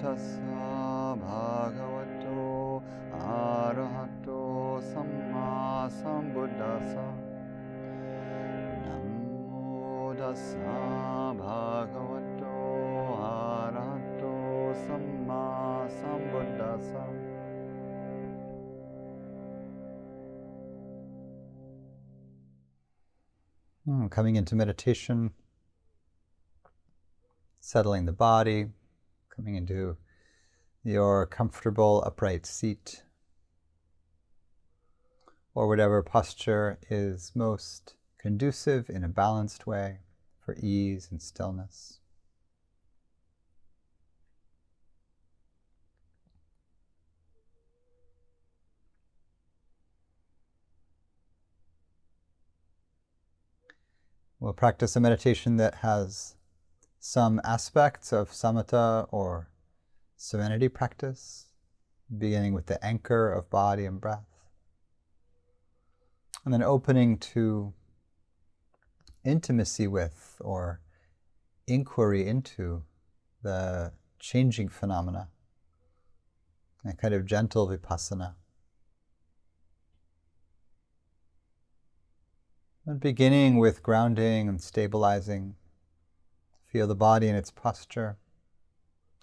tassa bhagavato arahato sammāsambuddhasa. Namo tassa bhagavato arahato sammāsambuddhasa. Coming into meditation, settling the body, coming into your comfortable upright seat, or whatever posture is most conducive in a balanced way for ease and stillness. We'll practice a meditation that has some aspects of samatha or serenity practice, beginning with the anchor of body and breath, and then opening to intimacy with or inquiry into the changing phenomena, a kind of gentle vipassana. And beginning with grounding and stabilizing, feel the body in its posture.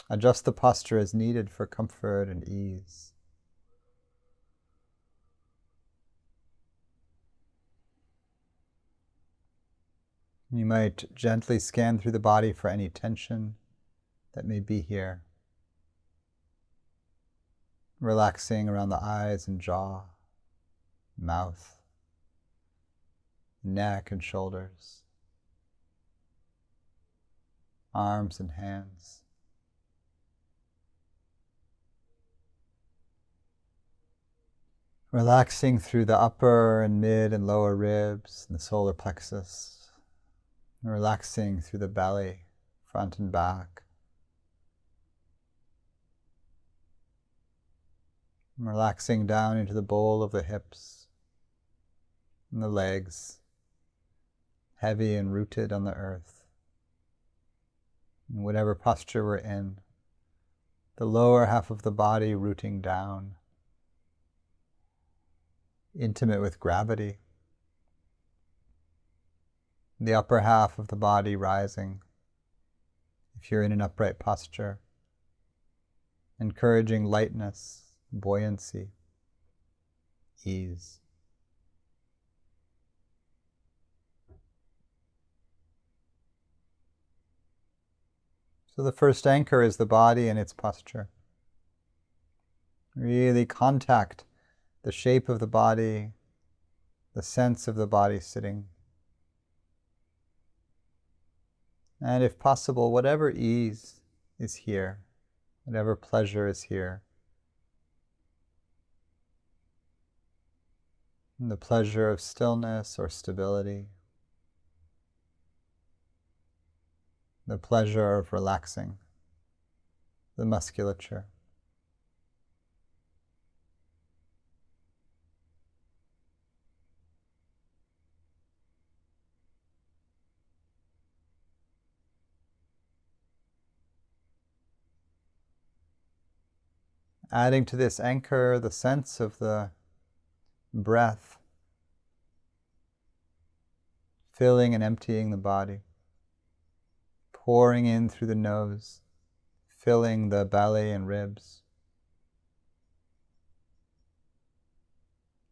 Adjust the posture as needed for comfort and ease. You might gently scan through the body for any tension that may be here, relaxing around the eyes and jaw, mouth, neck and shoulders, arms and hands. Relaxing through the upper and mid and lower ribs and the solar plexus. Relaxing through the belly, front and back. Relaxing down into the bowl of the hips and the legs, heavy and rooted on the earth. In whatever posture we're in, the lower half of the body rooting down, intimate with gravity. The upper half of the body rising, if you're in an upright posture, encouraging lightness, buoyancy, ease. So the first anchor is the body and its posture. Really contact the shape of the body, the sense of the body sitting. And if possible, whatever ease is here, whatever pleasure is here. And the pleasure of stillness or stability. The pleasure of relaxing the musculature. Adding to this anchor the sense of the breath, filling and emptying the body. Pouring in through the nose, filling the belly and ribs.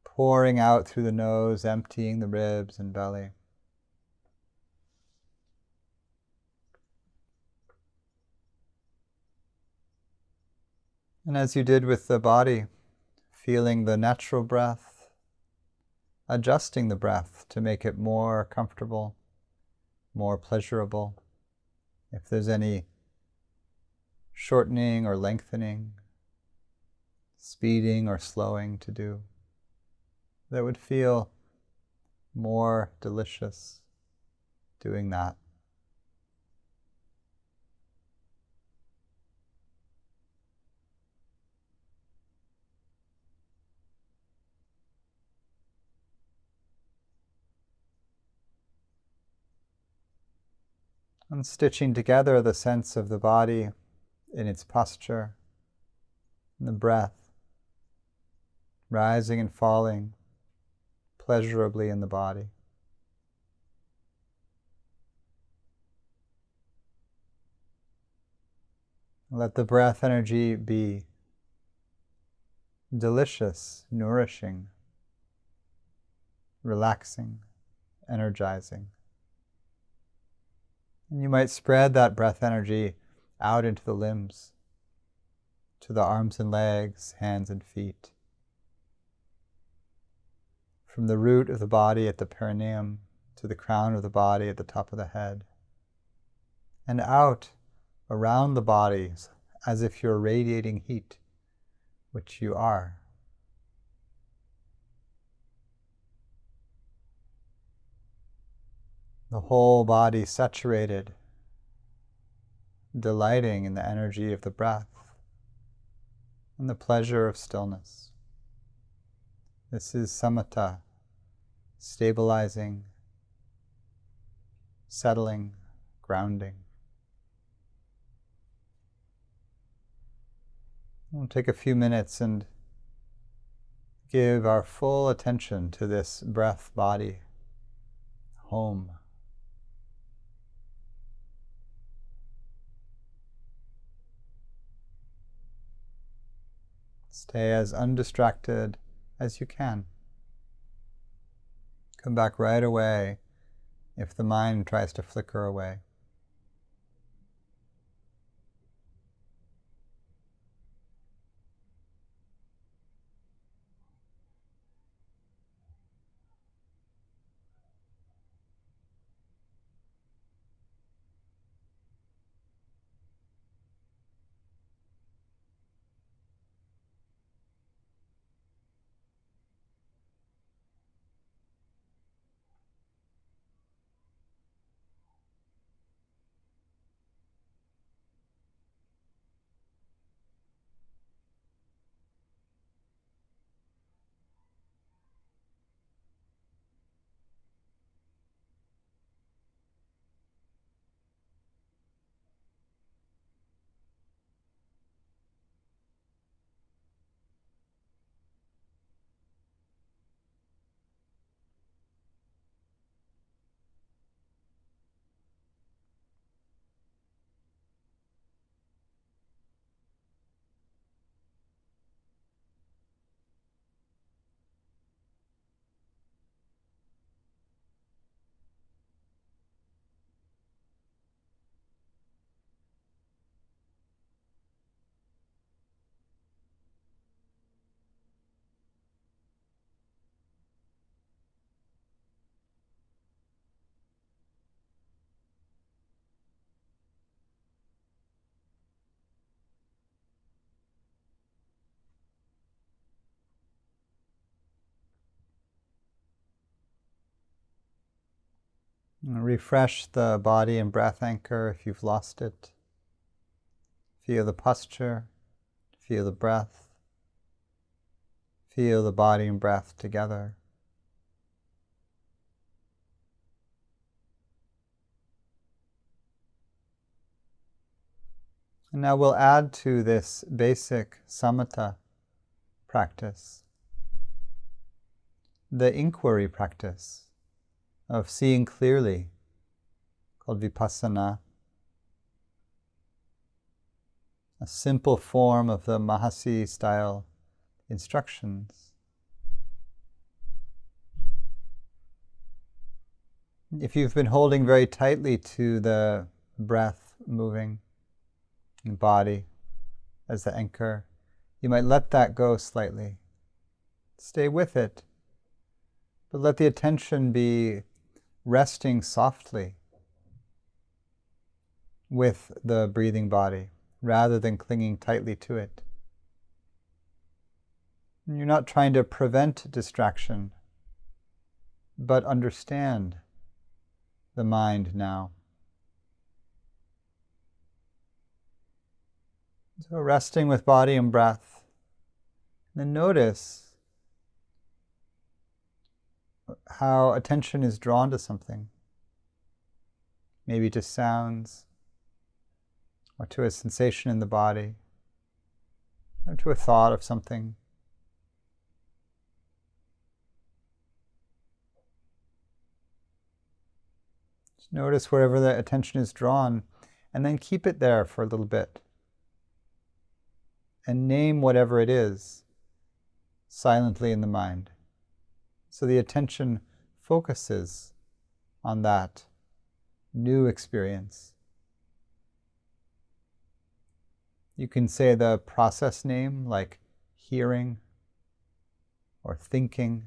Pouring out through the nose, emptying the ribs and belly. And as you did with the body, feeling the natural breath, adjusting the breath to make it more comfortable, more pleasurable. If there's any shortening or lengthening, speeding or slowing to do, that would feel more delicious doing that. And stitching together the sense of the body in its posture, in the breath, rising and falling pleasurably in the body. Let the breath energy be delicious, nourishing, relaxing, energizing. And you might spread that breath energy out into the limbs, to the arms and legs, hands and feet. From the root of the body at the perineum to the crown of the body at the top of the head. And out around the body as if you're radiating heat, which you are. The whole body saturated, delighting in the energy of the breath and the pleasure of stillness. This is samatha, stabilizing, settling, grounding. We'll take a few minutes and give our full attention to this breath body, home. Stay as undistracted as you can. Come back right away if the mind tries to flicker away. Refresh the body and breath anchor if you've lost it. Feel the posture, feel the breath, feel the body and breath together. And now we'll add to this basic samatha practice the inquiry practice of seeing clearly, called Vipassana, a simple form of the Mahasi style instructions. If you've been holding very tightly to the breath moving in body as the anchor, you might let that go slightly. Stay with it, but let the attention be resting softly with the breathing body rather than clinging tightly to it. And you're not trying to prevent distraction, but understand the mind now. So resting with body and breath, then notice how attention is drawn to something, maybe to sounds or to a sensation in the body, or to a thought of something. Just notice wherever the attention is drawn, and then keep it there for a little bit. And name whatever it is silently in the mind. So the attention focuses on that new experience. You can say the process name like hearing, or thinking,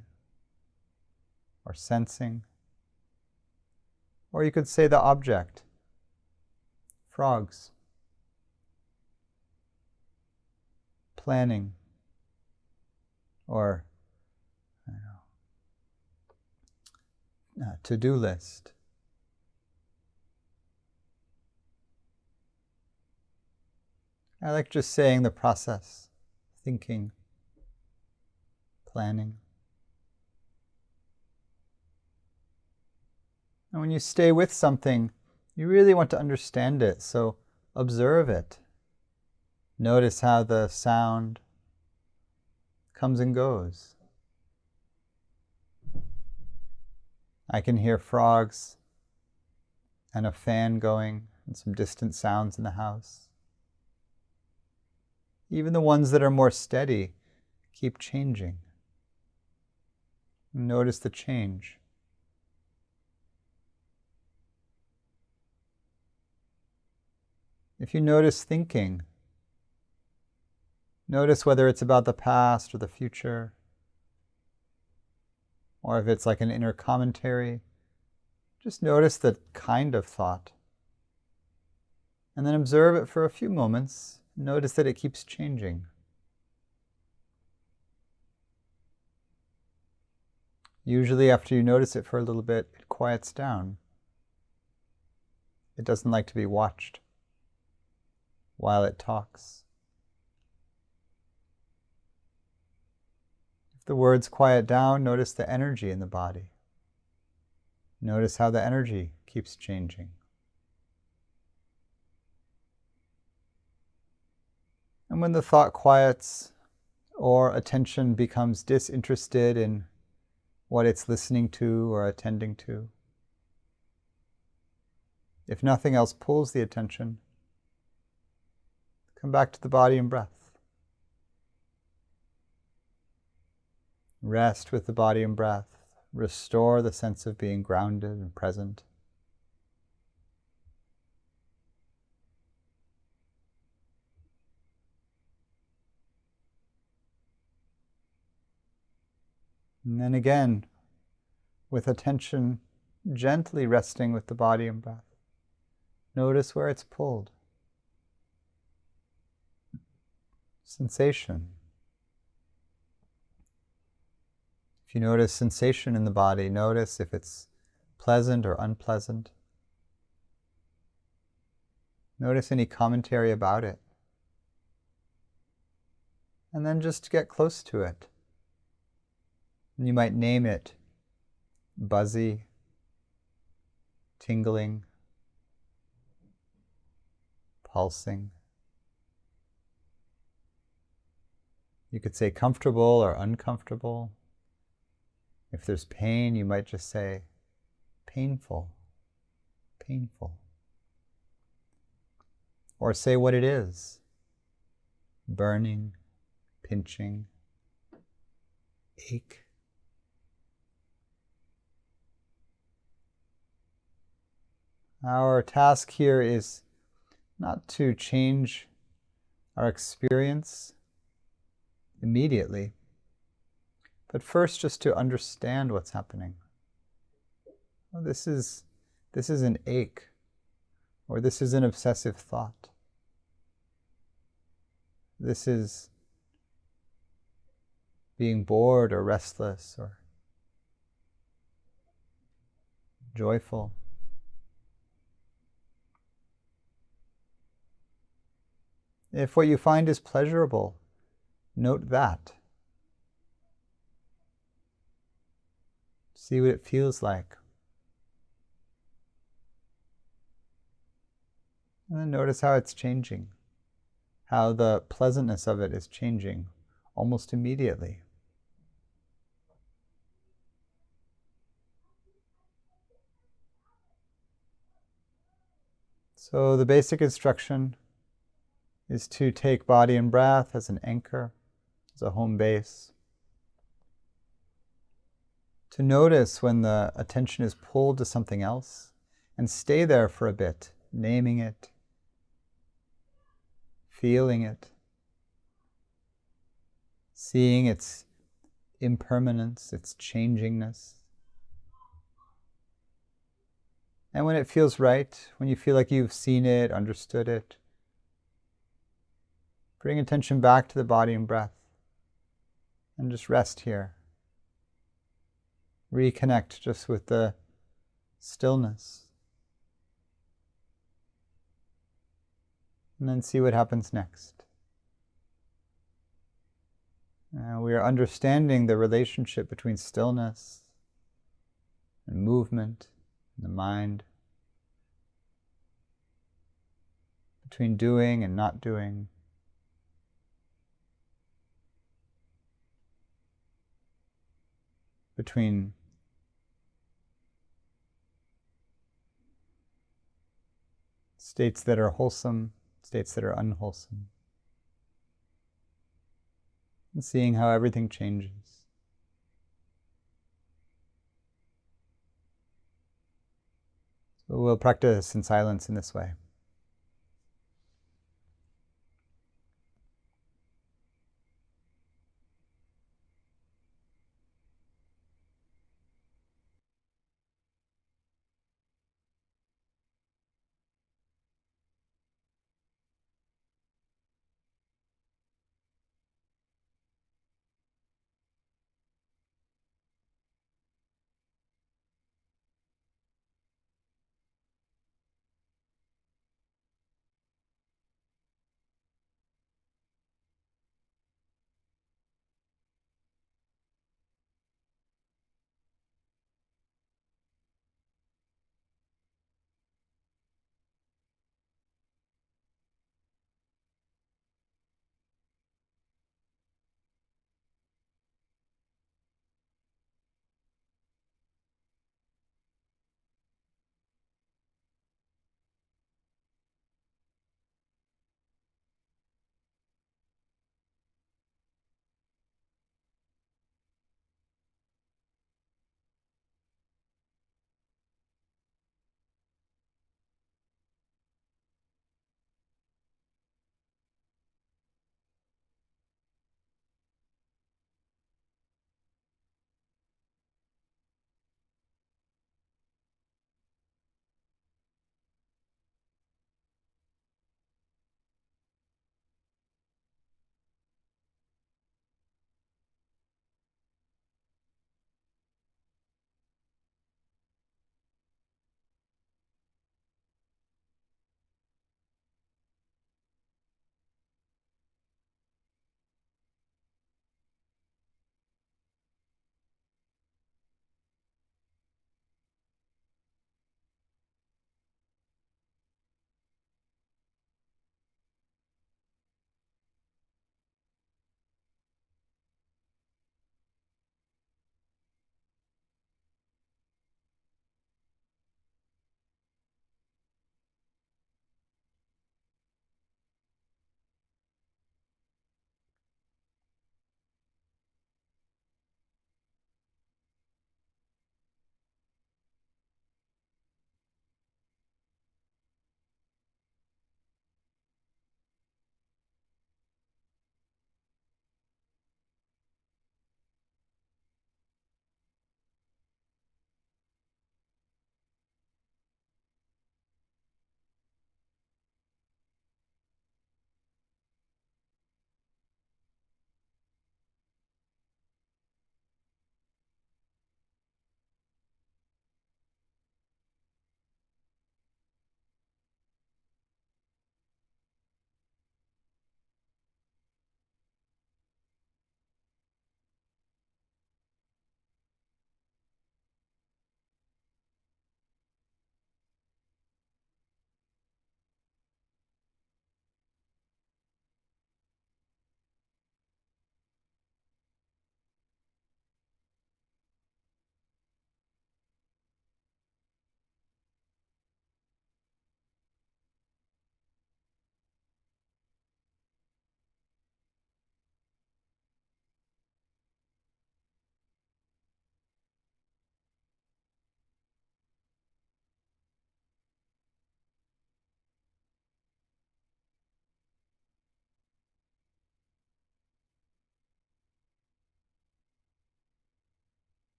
or sensing. Or you could say the object, frogs, planning, or to-do list. I like just saying the process, thinking, planning. And when you stay with something, you really want to understand it, so observe it. Notice how the sound comes and goes. I can hear frogs and a fan going and some distant sounds in the house. Even the ones that are more steady keep changing. Notice the change. If you notice thinking, notice whether it's about the past or the future, or if it's like an inner commentary. Just notice the kind of thought. And then observe it for a few moments. Notice that it keeps changing. Usually after you notice it for a little bit, it quiets down. It doesn't like to be watched while it talks. If the words quiet down, notice the energy in the body. Notice how the energy keeps changing. And when the thought quiets or attention becomes disinterested in what it's listening to or attending to, if nothing else pulls the attention, come back to the body and breath. Rest with the body and breath. Restore the sense of being grounded and present. And then again, with attention gently resting with the body and breath, notice where it's pulled. Sensation. If you notice sensation in the body, notice if it's pleasant or unpleasant. Notice any commentary about it. And then just get close to it. And you might name it buzzy, tingling, pulsing. You could say comfortable or uncomfortable. If there's pain, you might just say painful, painful. Or say what it is: burning, pinching, ache. Our task here is not to change our experience immediately, but first just to understand what's happening. Oh, this is an ache, or this is an obsessive thought. This is being bored or restless or joyful. If what you find is pleasurable, note that. See what it feels like. And then notice how it's changing, how the pleasantness of it is changing almost immediately. So the basic instruction is to take body and breath as an anchor, as a home base. To notice when the attention is pulled to something else and stay there for a bit, naming it, feeling it, seeing its impermanence, its changingness. And when it feels right, when you feel like you've seen it, understood it, bring attention back to the body and breath and just rest here. Reconnect just with the stillness. And then see what happens next. We are understanding the relationship between stillness and movement and the mind, between doing and not doing, between states that are wholesome, states that are unwholesome, and seeing how everything changes. So we'll practice in silence in this way.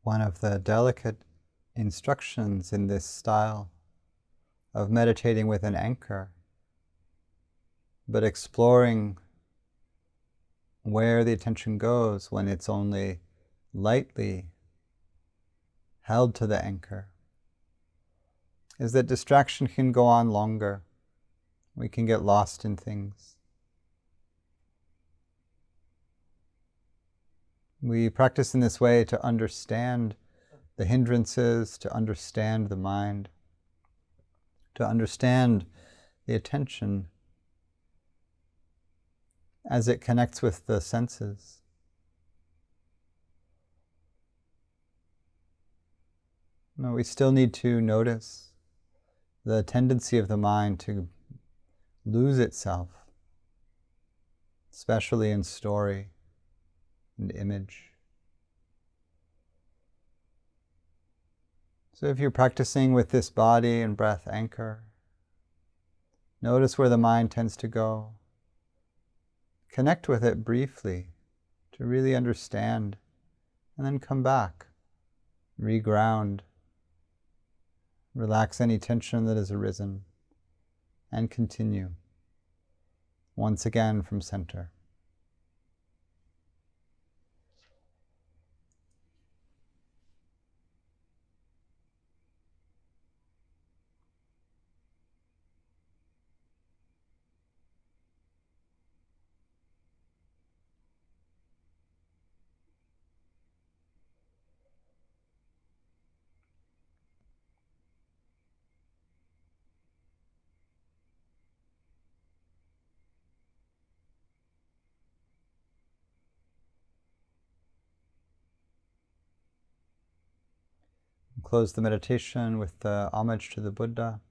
one of the delicate instructions in this style of meditating with an anchor, but exploring where the attention goes when it's only lightly held to the anchor, is that distraction can go on longer. We can get lost in things. We practice in this way to understand the hindrances, to understand the mind, to understand the attention as it connects with the senses. No, we still need to notice the tendency of the mind to lose itself, especially in story and image. So if you're practicing with this body and breath anchor, notice where the mind tends to go. Connect with it briefly to really understand, and then come back, reground, relax any tension that has arisen, and continue once again from center. Close the meditation with the homage to the Buddha,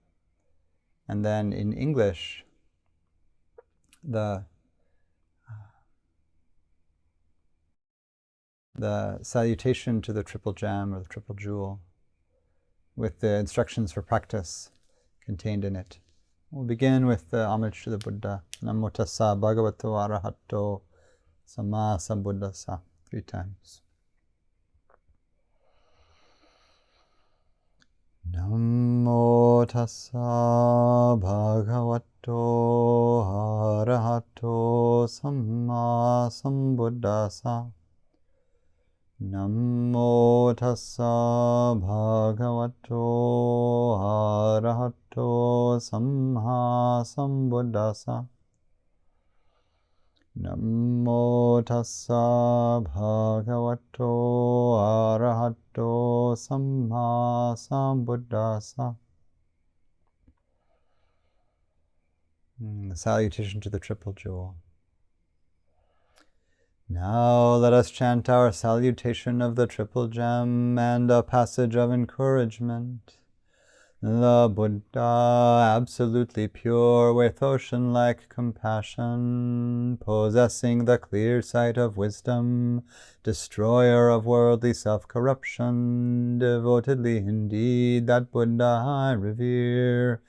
and then in English, the salutation to the triple gem or the triple jewel, with the instructions for practice contained in it. We'll begin with the homage to the Buddha. Namo tassa bhagavato arahato sammāsambuddhasa 3 times. Namo tassa bhagavato arahato sammāsambuddhasa. Namo tassa bhagavato arahato sammāsambuddhasa. Namo tassa bhagavato arahato sammāsambuddhasa. The salutation to the triple jewel. Now let us chant our salutation of the triple gem and a passage of encouragement. The Buddha, absolutely pure, with ocean-like compassion, possessing the clear sight of wisdom, destroyer of worldly self-corruption, devotedly indeed that Buddha I revere.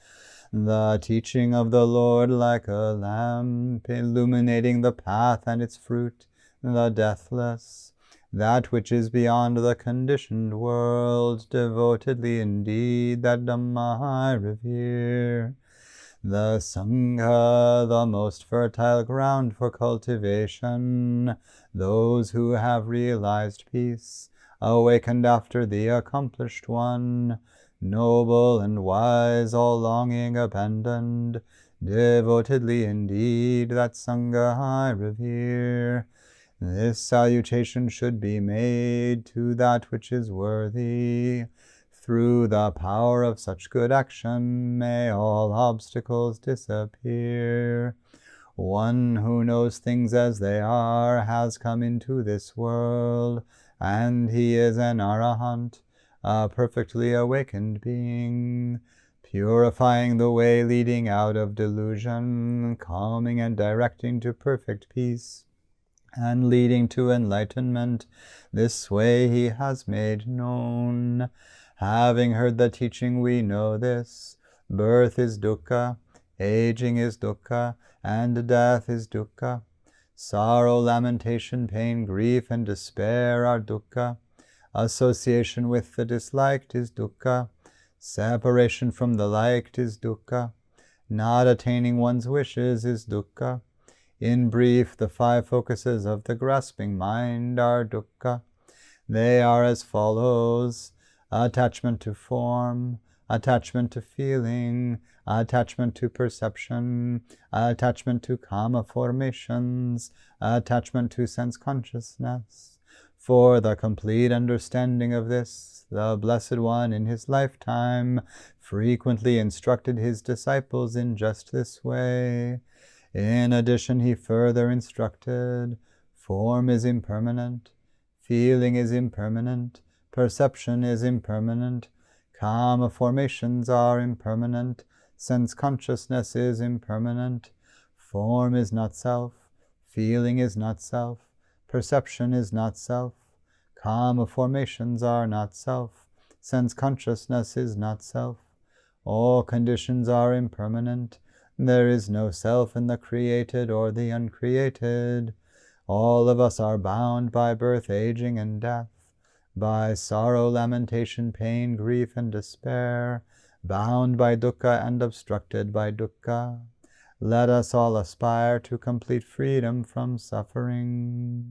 The teaching of the Lord like a lamp, illuminating the path and its fruit, the deathless, that which is beyond the conditioned world, devotedly indeed that Dhamma I revere. The Sangha, the most fertile ground for cultivation, those who have realized peace, awakened after the accomplished one, noble and wise, all longing abandoned, devotedly indeed that Sangha I revere. This salutation should be made to that which is worthy. Through the power of such good action, may all obstacles disappear. One who knows things as they are has come into this world, and he is an arahant, a perfectly awakened being, purifying the way leading out of delusion, calming and directing to perfect peace, and leading to enlightenment. This way he has made known. Having heard the teaching, we know this. Birth is dukkha, aging is dukkha, and death is dukkha. Sorrow, lamentation, pain, grief, and despair are dukkha. Association with the disliked is dukkha. Separation from the liked is dukkha. Not attaining one's wishes is dukkha. In brief, the 5 focuses of the grasping mind are dukkha. They are as follows: attachment to form, attachment to feeling, attachment to perception, attachment to kama formations, attachment to sense consciousness. For the complete understanding of this, the Blessed One in his lifetime frequently instructed his disciples in just this way. In addition, he further instructed, form is impermanent, feeling is impermanent, perception is impermanent, kama formations are impermanent, sense consciousness is impermanent, form is not self, feeling is not self, perception is not self, kama formations are not self, sense consciousness is not self. All conditions are impermanent. There is no self in the created or the uncreated. All of us are bound by birth, aging, and death, by sorrow, lamentation, pain, grief, and despair, bound by dukkha and obstructed by dukkha. Let us all aspire to complete freedom from suffering.